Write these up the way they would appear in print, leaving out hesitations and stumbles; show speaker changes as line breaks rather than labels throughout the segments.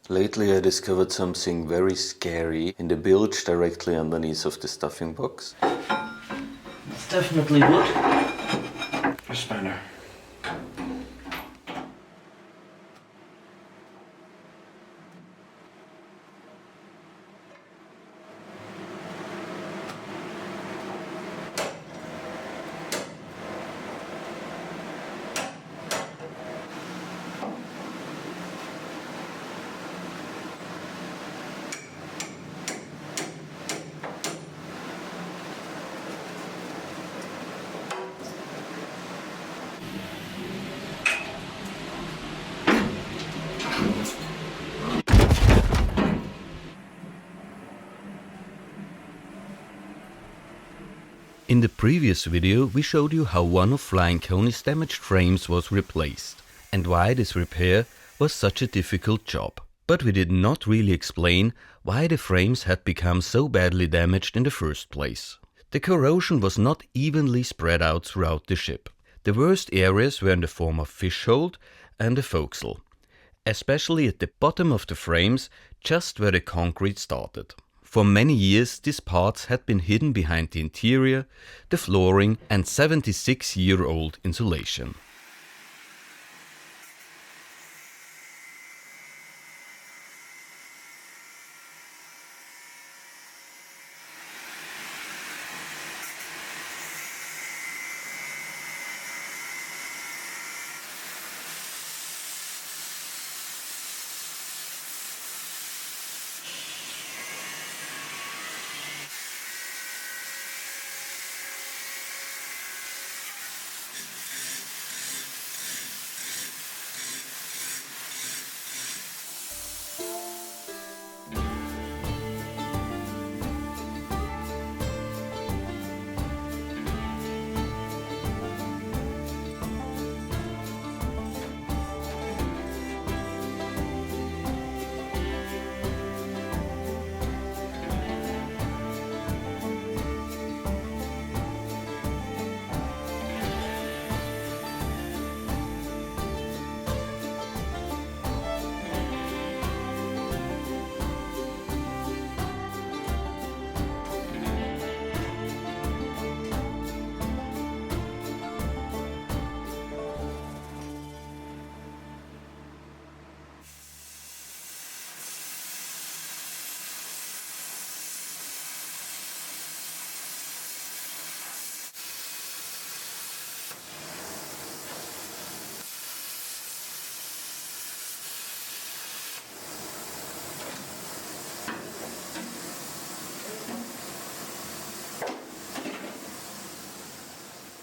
Lately I discovered something very scary in the bilge directly underneath of the stuffing box.
It's definitely wood. A spanner.
In the previous video we showed you how one of Flying Coney's damaged frames was replaced and why this repair was such a difficult job. But we did not really explain why the frames had become so badly damaged in the first place. The corrosion was not evenly spread out throughout the ship. The worst areas were in the form of fish hold and the forecastle, especially at the bottom of the frames, just where the concrete started. For many years these parts had been hidden behind the interior, the flooring and 76-year-old insulation.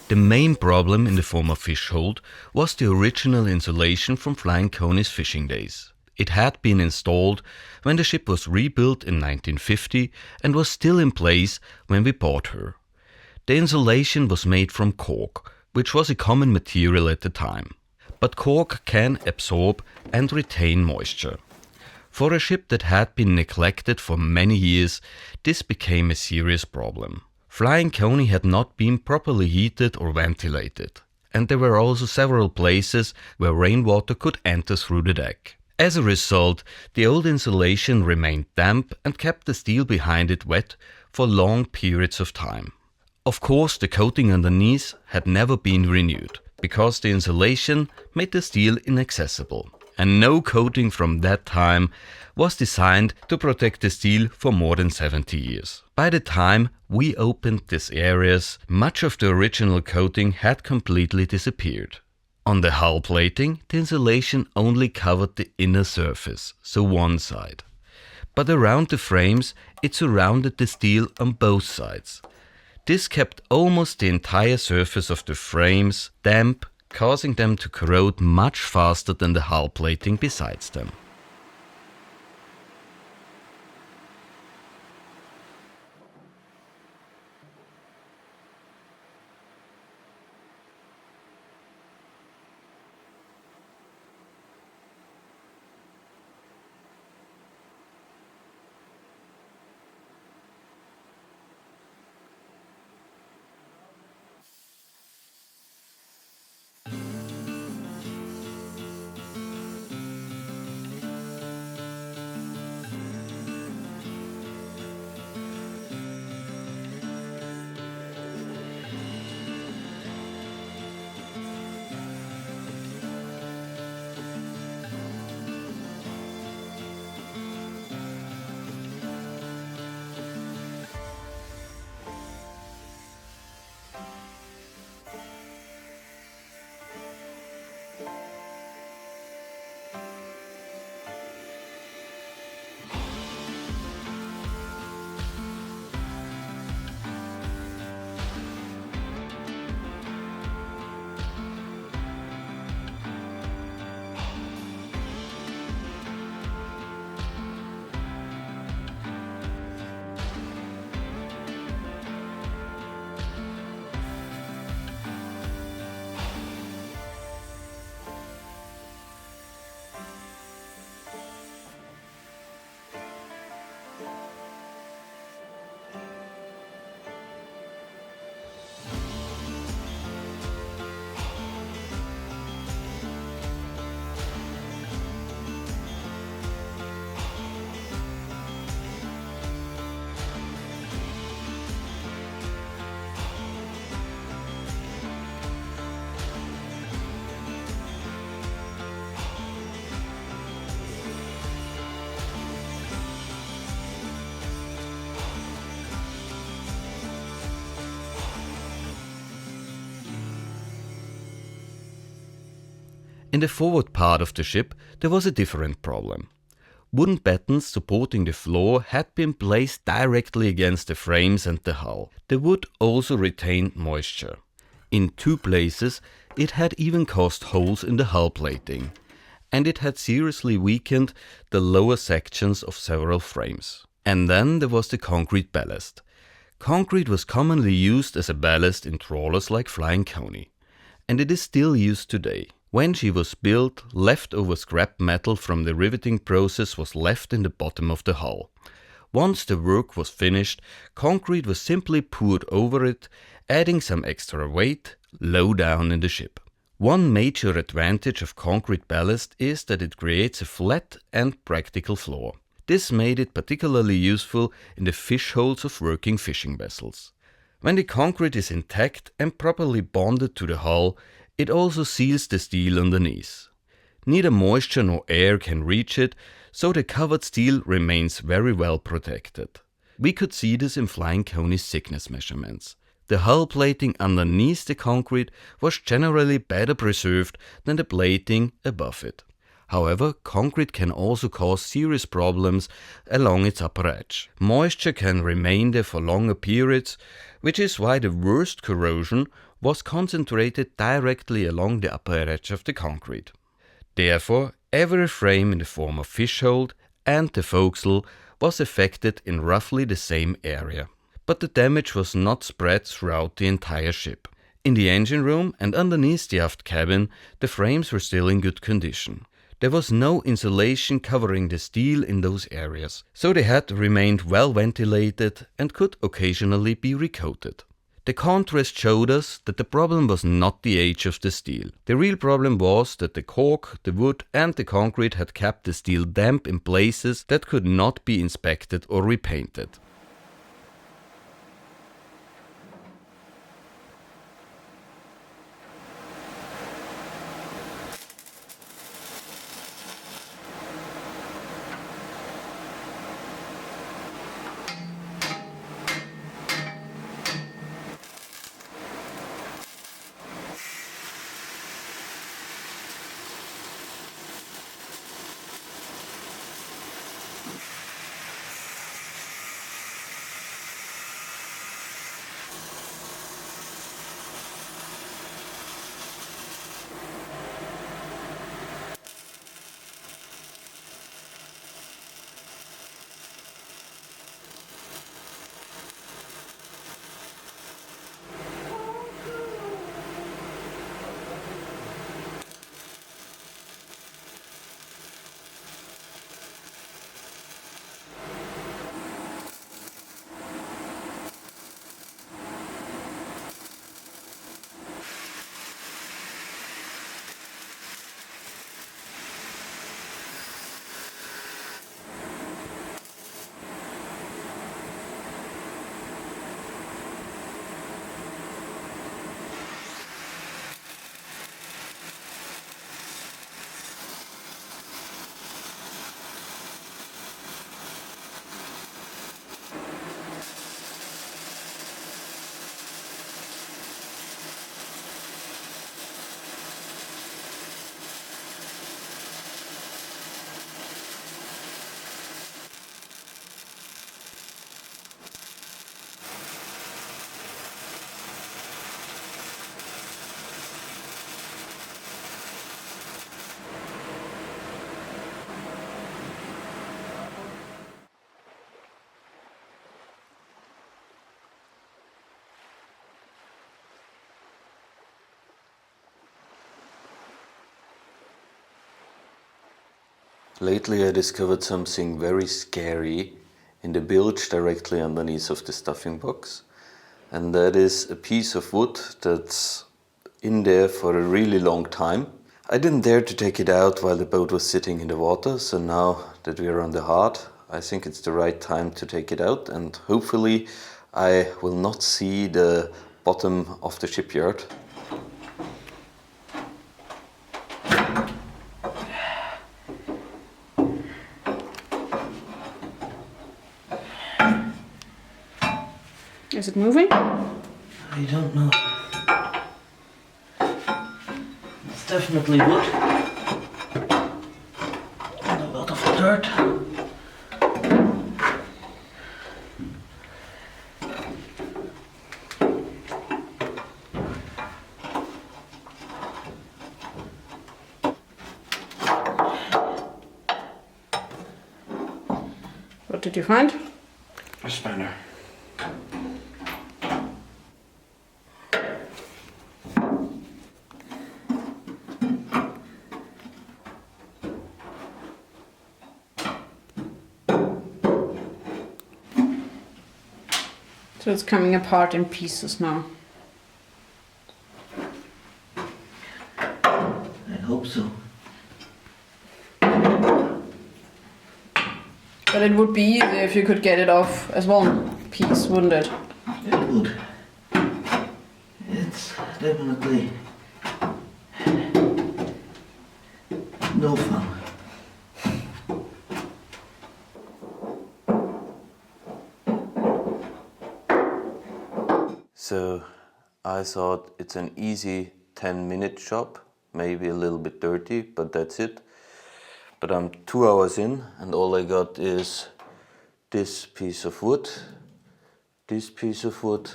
The main problem in the former fish hold was the original insulation from Flying Coney's fishing days. It had been installed when the ship was rebuilt in 1950 and was still in place when we bought her. The insulation was made from cork, which was a common material at the time. But cork can absorb and retain moisture. For a ship that had been neglected for many years, this became a serious problem. Flying Coney had not been properly heated or ventilated, and there were also several places where rainwater could enter through the deck. As a result, the old insulation remained damp and kept the steel behind it wet for long periods of time. Of course, the coating underneath had never been renewed, because the insulation made the steel inaccessible, and no coating from that time was designed to protect the steel for more than 70 years. By the time we opened these areas, much of the original coating had completely disappeared. On the hull plating, the insulation only covered the inner surface, so one side. But around the frames, it surrounded the steel on both sides. This kept almost the entire surface of the frames damp, causing them to corrode much faster than the hull plating besides them. In the forward part of the ship there was a different problem. Wooden battens supporting the floor had been placed directly against the frames and the hull. The wood also retained moisture. In 2 places it had even caused holes in the hull plating, and it had seriously weakened the lower sections of several frames. And then there was the concrete ballast. Concrete was commonly used as a ballast in trawlers like Flying Coney, and it is still used today. When she was built, leftover scrap metal from the riveting process was left in the bottom of the hull. Once the work was finished, concrete was simply poured over it, adding some extra weight low down in the ship. One major advantage of concrete ballast is that it creates a flat and practical floor. This made it particularly useful in the fish holes of working fishing vessels. When the concrete is intact and properly bonded to the hull, it also seals the steel underneath. Neither moisture nor air can reach it, so the covered steel remains very well protected. We could see this in Flying Coney's thickness measurements. The hull plating underneath the concrete was generally better preserved than the plating above it. However, concrete can also cause serious problems along its upper edge. Moisture can remain there for longer periods, which is why the worst corrosion was concentrated directly along the upper edge of the concrete. Therefore, every frame in the former fish hold and the forecastle was affected in roughly the same area. But the damage was not spread throughout the entire ship. In the engine room and underneath the aft cabin, the frames were still in good condition. There was no insulation covering the steel in those areas, so they had remained well ventilated and could occasionally be recoated. The contrast showed us that the problem was not the age of the steel. The real problem was that the cork, the wood and the concrete had kept the steel damp in places that could not be inspected or repainted.
Lately I discovered something very scary in the bilge directly underneath of the stuffing box, and that is a piece of wood that's in there for a really long time. I didn't dare to take it out while the boat was sitting in the water, so now that we are on the hard, I think it's the right time to take it out, and hopefully I will not see the bottom of the shipyard.
Is it moving?
I don't know. It's definitely wood. start.
What did you find?
A spanner.
So it's coming apart in pieces now.
I hope so.
But it would be easy if you could get it off as one piece, wouldn't it?
It would. It's definitely no fun.
So I thought it's an easy 10-minute job, maybe a little bit dirty, but that's it. But I'm 2 hours in and all I got is this piece of wood, this piece of wood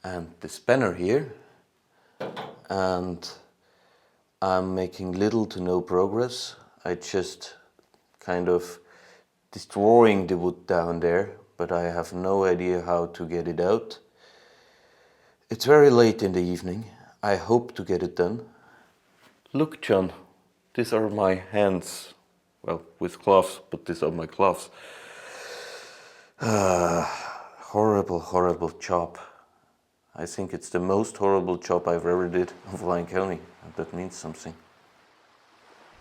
and the spanner here. And I'm making little to no progress. I just kind of destroying the wood down there, but I have no idea how to get it out. It's very late in the evening. I hope to get it done. Look, John, these are my hands. Well, with gloves, but these are my gloves. Horrible, horrible job. I think it's the most horrible job I've ever did on Flying Coney, and that means something.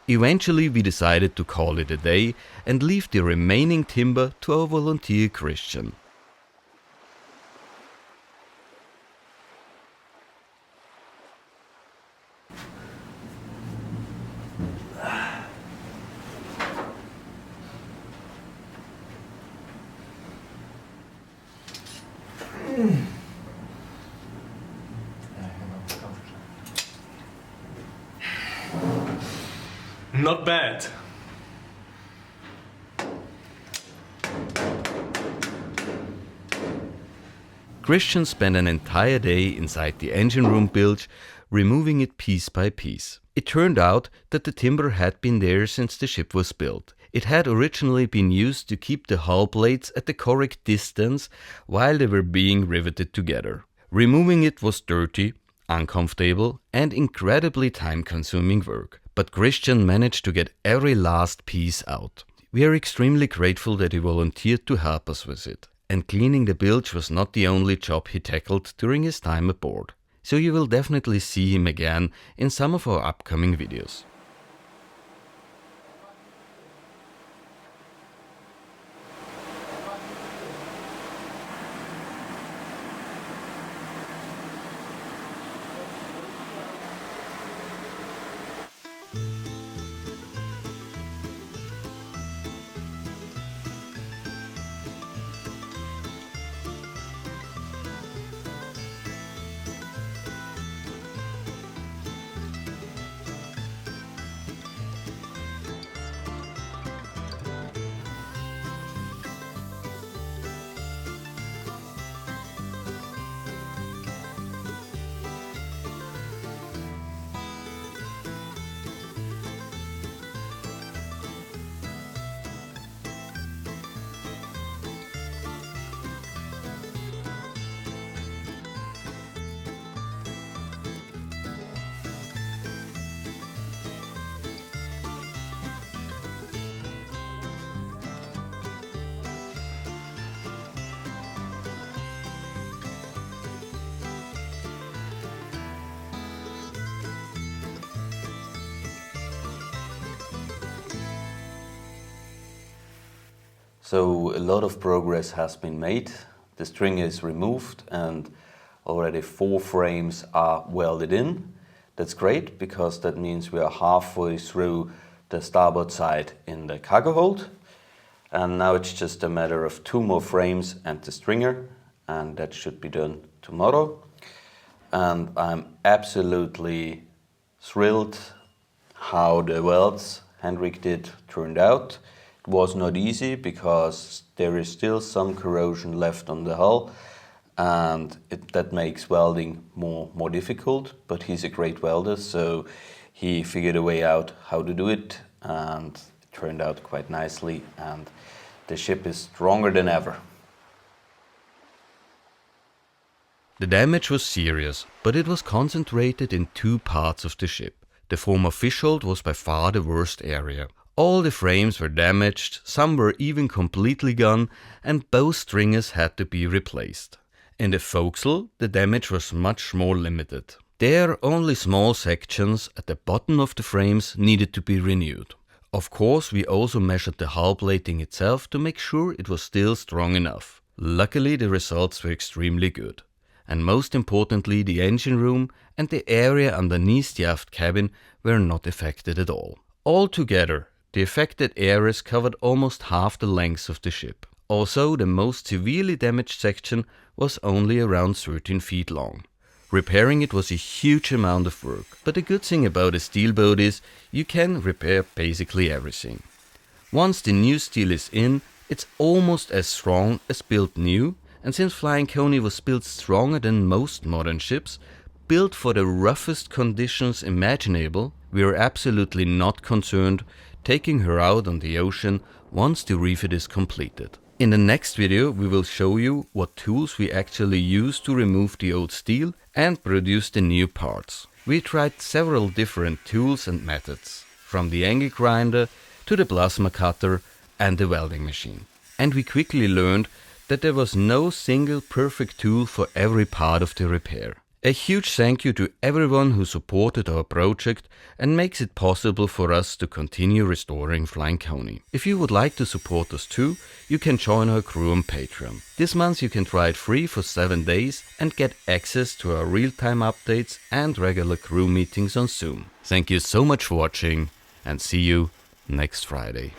Eventually we decided to call it a day and leave the remaining timber to our volunteer Christian.
Not bad.
Christian spent an entire day inside the engine room bilge, removing it piece by piece. It turned out that the timber had been there since the ship was built. It had originally been used to keep the hull plates at the correct distance while they were being riveted together. Removing it was dirty, uncomfortable, and incredibly time-consuming work. But Christian managed to get every last piece out. We are extremely grateful that he volunteered to help us with it. And cleaning the bilge was not the only job he tackled during his time aboard. So you will definitely see him again in some of our upcoming videos.
So a lot of progress has been made. The string is removed and already 4 frames are welded in. That's great because that means we are halfway through the starboard side in the cargo hold. And now it's just a matter of 2 more frames and the stringer, and that should be done tomorrow. And I'm absolutely thrilled how the welds Henrik did turned out. It was not easy because there is still some corrosion left on the hull, and that makes welding more difficult, but he's a great welder, so he figured a way out how to do it, and it turned out quite nicely, and the ship is stronger than ever.
The damage was serious, but it was concentrated in two parts of the ship. The former fishhold was by far the worst area. All the frames were damaged, some were even completely gone, and both stringers had to be replaced. In the forecastle, the damage was much more limited. There, only small sections at the bottom of the frames needed to be renewed. Of course, we also measured the hull plating itself to make sure it was still strong enough. Luckily, the results were extremely good. And most importantly, the engine room and the area underneath the aft cabin were not affected at all. Altogether, the affected areas covered almost half the length of the ship. Also, the most severely damaged section was only around 13 feet long. Repairing it was a huge amount of work, but the good thing about a steel boat is you can repair basically everything. Once the new steel is in, it's almost as strong as built new, and since Flying Coney was built stronger than most modern ships, built for the roughest conditions imaginable, we are absolutely not concerned taking her out on the ocean once the refit is completed. In the next video we will show you what tools we actually use to remove the old steel and produce the new parts. We tried several different tools and methods, from the angle grinder to the plasma cutter and the welding machine. And we quickly learned that there was no single perfect tool for every part of the repair. A huge thank you to everyone who supported our project and makes it possible for us to continue restoring Flying Coney. If you would like to support us too, you can join our crew on Patreon. This month you can try it free for 7 days and get access to our real-time updates and regular crew meetings on Zoom. Thank you so much for watching, and see you next Friday.